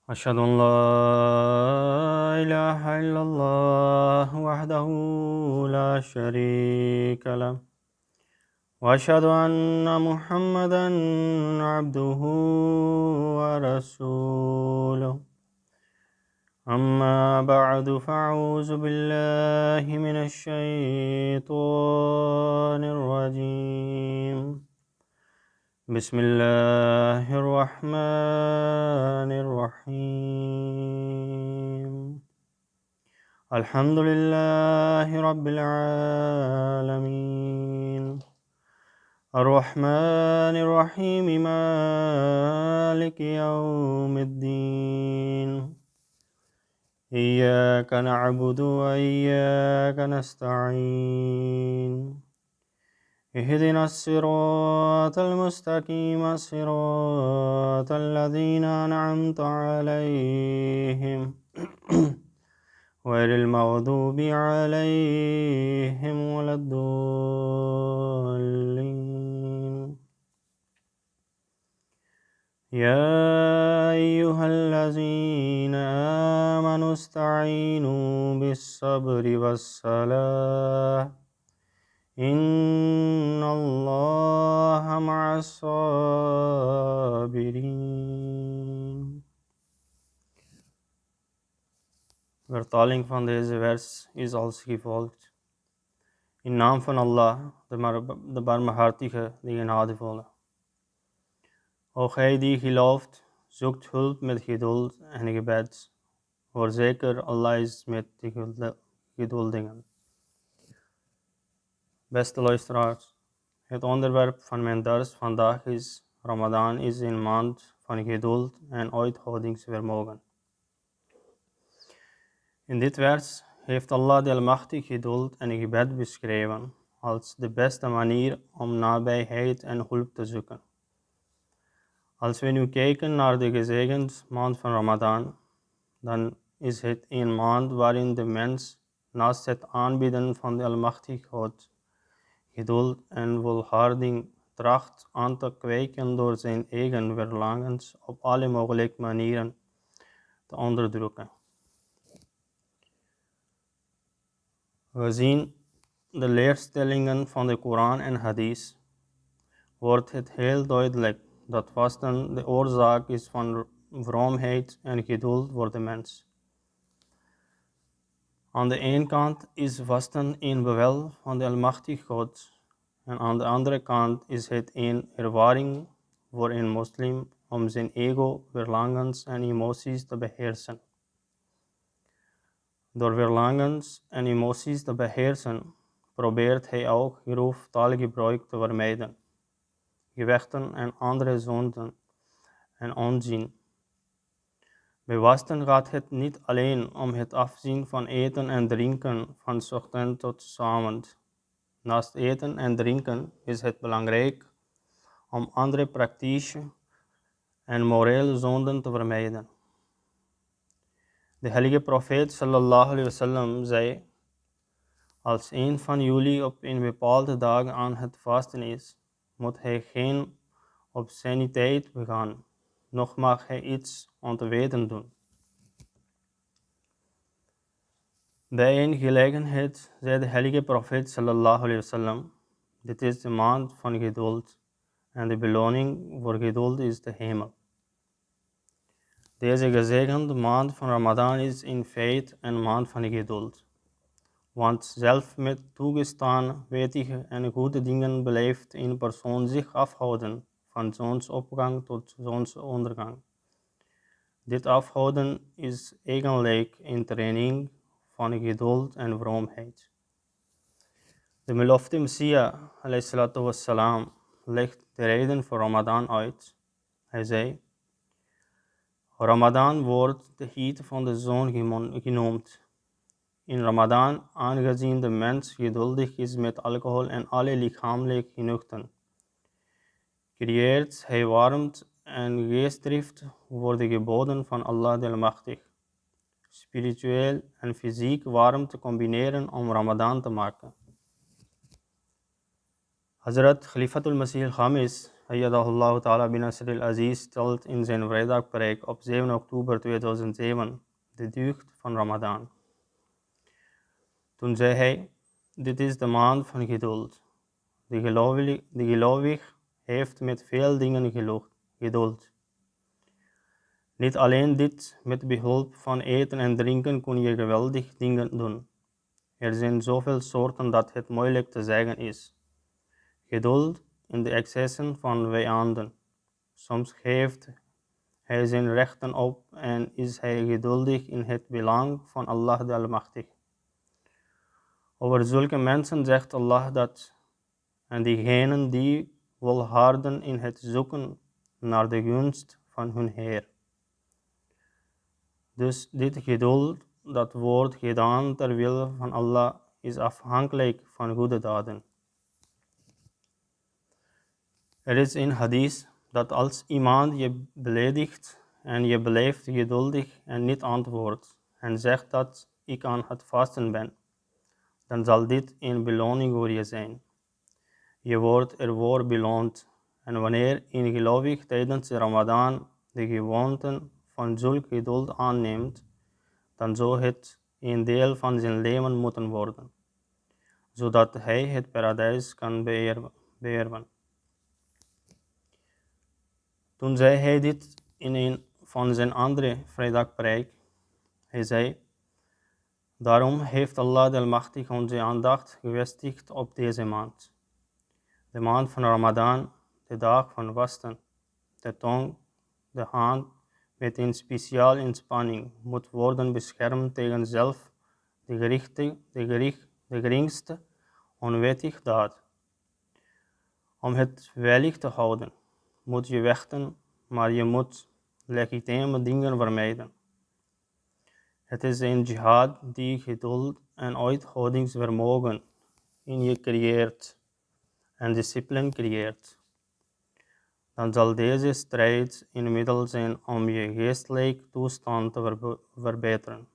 أشهد أن لا إله إلا الله وحده لا شريك له وأشهد أن محمدا عبده ورسوله أما بعد فأعوذ بالله من الشيطان الرجيم بسم الله الرحمن الرحيم الحمد لله رب العالمين الرحمن الرحيم مالك يوم الدين إياك نعبد وإياك نستعين اهدنا الصراط المستقيم صراط الذين أنعمت عليهم غير المغضوب عليهم ولا الضالين يا أيها الذين آمنوا استعينوا بالصبر والصلاة إن الله مع الصابرين. Vertaling van deze vers is als gevolgt. In naam van Allah, de barmhartige, de genadevolle. O gij die gelooft, zoekt hulp met geduld en gebed. Voorzeker, Allah is met de geduldigen. Beste luisteraars, het onderwerp van mijn dars vandaag is: Ramadan is een maand van geduld en uithoudingsvermogen. In dit vers heeft Allah de Almachtige geduld en gebed beschreven als de beste manier om nabijheid en hulp te zoeken. Als we nu kijken naar de gezegende maand van Ramadan, dan is het een maand waarin de mens naast het aanbieden van de Almachtige God geduld en volharding tracht aan te kweken door zijn eigen verlangens op alle mogelijke manieren te onderdrukken. We zien de leerstellingen van de Koran en Hadith, wordt het heel duidelijk dat vasten de oorzaak is van vroomheid en geduld voor de mens. Aan de ene kant is vasten een bevel van de Almachtige God, en aan de andere kant is het een ervaring voor een moslim om zijn ego, verlangens en emoties te beheersen. Door verlangens en emoties te beheersen, probeert hij ook grof taalgebruik te vermijden, gevechten en andere zonden en onzin. Bij vasten gaat het niet alleen om het afzien van eten en drinken van ochtend tot avond. Naast eten en drinken is het belangrijk om andere praktische en morele zonden te vermijden. De heilige profeet sallallahu alaihi wasallam zei: als een van jullie op een bepaalde dag aan het vasten is, moet hij geen obsceniteit begaan, noch mag hij iets ontweten doen. Bij een gelegenheid zei de heilige profeet sallallahu alaihi wasallam: dit is de maand van geduld en de beloning voor geduld is de hemel. Deze gezegende maand van Ramadan is in feite een maand van geduld. Want zelf met toegestaan, wettige en goede dingen blijft een persoon zich afhouden van zonsopgang tot zonsondergang. Dit afhouden is eigenlijk een training van geduld en vroomheid. De belofte Messiah wassalam, legt de reden voor Ramadan uit. Hij zei: Ramadan wordt de heet van de zon genoemd. In Ramadan, aangezien de mens geduldig is met alcohol en alle lichamelijke geneugten, creëert hij warmte en geestdrift voor de geboden van Allah de Almachtig. Spiritueel en fysiek warmte combineren om Ramadan te maken. Hazrat Khalifatul Masih Khamis Ayyadahullah ta'ala bin Nasr al-Aziz stelt in zijn vrijdagpreek op 7 oktober 2007 de deugd van Ramadan. Toen zei hij, dit is de maand van geduld. De gelovig heeft met veel dingen geduld. Niet alleen dit, met behulp van eten en drinken kun je geweldig dingen doen. Er zijn zoveel soorten dat het moeilijk te zeggen is. Geduld in de excessen van vijanden. Soms geeft hij zijn rechten op en is hij geduldig in het belang van Allah de Almachtig. Over zulke mensen zegt Allah dat, en diegenen die volharden in het zoeken naar de gunst van hun Heer. Dus dit geduld dat wordt gedaan ter wille van Allah is afhankelijk van goede daden. Er is een hadith dat als iemand je beledigt en je blijft geduldig en niet antwoordt en zegt dat ik aan het vasten ben, dan zal dit een beloning voor je zijn. Je wordt ervoor beloond. En wanneer een gelovig tijdens de Ramadan de gewoonten van zulk geduld aanneemt, dan zou het een deel van zijn leven moeten worden, zodat hij het paradijs kan beërven. Toen zei hij dit in een van zijn andere vrijdagpreek. Hij zei, daarom heeft Allah de Almachtig onze aandacht gevestigd op deze maand. De maand van Ramadan, de dag van vasten, de tong, de hand met een speciaal inspanning moet worden beschermd tegen zelf de geringste onwettig daad. Om het veilig te houden, moet je vechten, maar je moet legitieme dingen vermijden. Het is een jihad die geduld en uithoudingsvermogen in je creëert en discipline creëert. Dan zal deze strijd een middel zijn om je geestelijke toestand te verbeteren.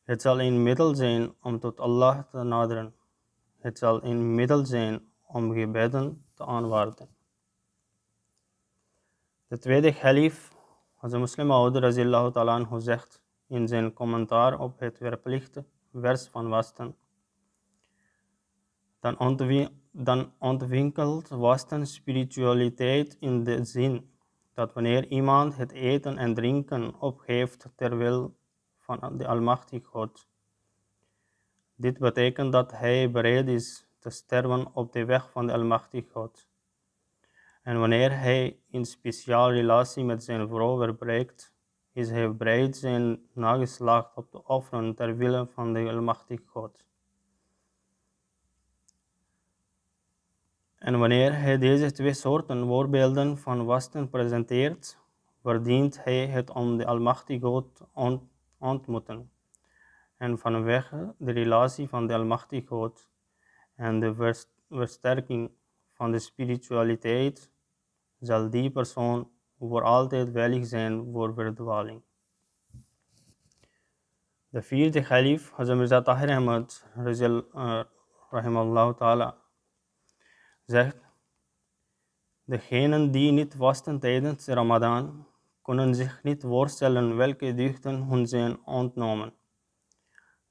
Het zal een middel zijn om tot Allah te naderen. Het zal een middel zijn om gebeden te aanvaarden. De tweede khalif, als een moslimouder radiyallahu ta'ala anhu zegt in zijn commentaar op het verplichte vers van vasten, dan ontwikkelt vasten spiritualiteit in de zin dat wanneer iemand het eten en drinken opgeeft ter wil van de Almachtige God, dit betekent dat hij bereid is te sterven op de weg van de Almachtige God. En wanneer hij een speciale relatie met zijn vrouw verbreekt, is hij bereid zijn nageslacht op te offeren ter wille van de Almachtige God. En wanneer hij deze twee soorten voorbeelden van vasten presenteert, verdient hij het om de Almachtige God ontmoeten. En vanwege de relatie van de Almachtige God en de versterking van de spiritualiteit, zal die persoon voor altijd veilig zijn voor verdwaling. De vierde khalif, Hazrat Mirza Tahir Ahmad, rahimallahu ta'ala, zegt, degenen die niet vasten tijdens de Ramadan, kunnen zich niet voorstellen welke deugden hun zijn ontnomen.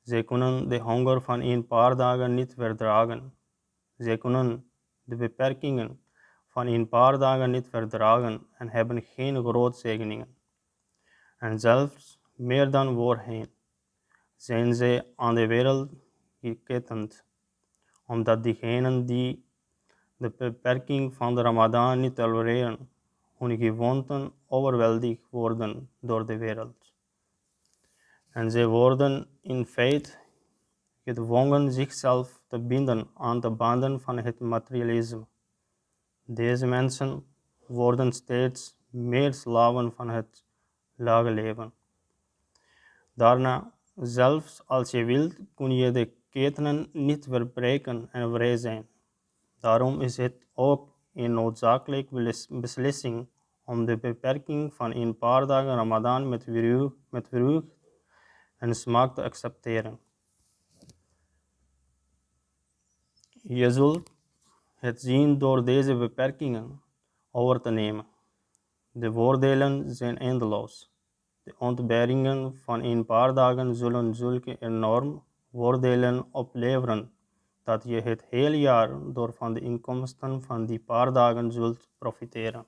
Zij kunnen de honger van een paar dagen niet verdragen. Zij kunnen de beperkingen van een paar dagen niet verdragen en hebben geen grootzegeningen. En zelfs meer dan voorheen zijn zij aan de wereld geketend, omdat diegenen die de beperking van de Ramadan niet tolereren, hun gewoonten overweldigd worden door de wereld. En zij worden in feite gedwongen zichzelf te binden aan de banden van het materialisme. Deze mensen worden steeds meer slaven van het lage leven. Daarna, zelfs als je wilt, kun je de ketenen niet verbreken en vrij zijn. Daarom is het ook een noodzakelijke beslissing om de beperking van een paar dagen Ramadan met vreugde en smaak te accepteren. Je zult het zien door deze beperkingen over te nemen. De voordelen zijn eindeloos. De ontberingen van een paar dagen zullen zulke enorm voordelen opleveren dat je het hele jaar door van de inkomsten van die paar dagen zult profiteren.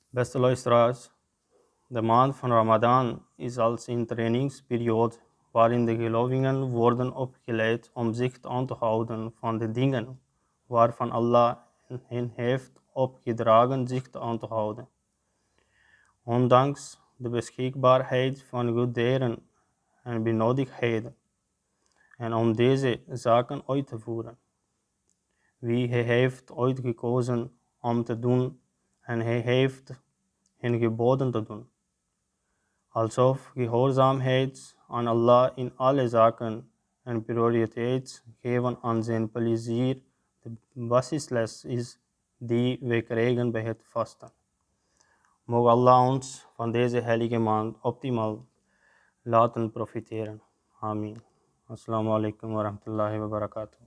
Beste luisteraars, de maand van Ramadan is als een trainingsperiode waarin de gelovigen worden opgeleid om zich aan te houden van de dingen waarvan Allah hen heeft opgedragen zich aan te houden. Ondanks de beschikbaarheid van goederen en benodigdheden, en om deze zaken uit te voeren. Wie hij heeft uitgekozen om te doen, en hij heeft hen geboden te doen. Alsof gehoorzaamheid aan Allah in alle zaken en prioriteit geven aan zijn plezier de basisles is die wij krijgen bij het vasten. Mogen Allah ons van deze heilige maand optimaal laten profiteren. Amin. Assalamu alaikum wa rahmatullahi wa barakatuh.